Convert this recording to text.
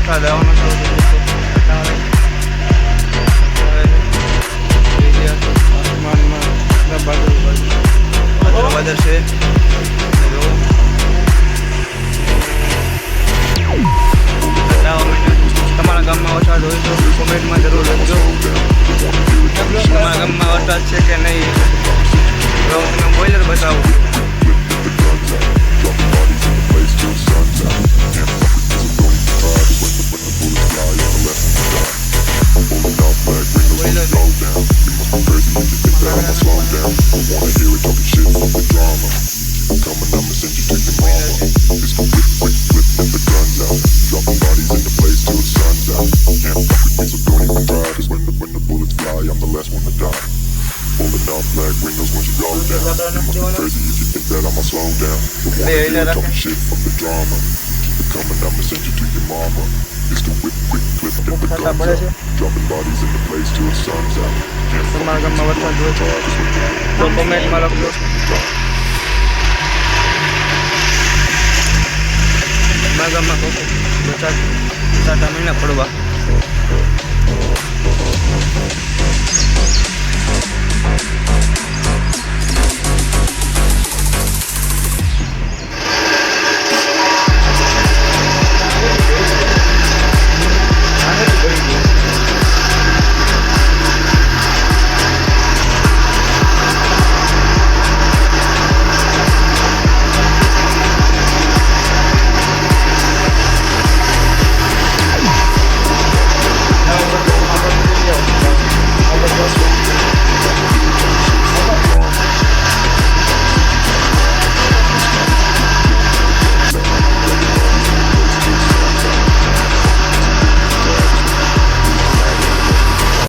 વરસાદ આવવાનો શરૂ થઈ ગયો છે. આસમાનમાં વાદળ છે. તમારા ગામમાં વરસાદ હોય તો કોમેન્ટમાં જરૂર લખજો. તમારા ગામમાં વરસાદ છે કે નહીં. તો તમે બોઈલર બતાવો. તમારા ગામમાં વરસાદ હોય તો કોમેન્ટમાં લખજો. મારા ગામમાં વરસાદ 7 મહિના પડવા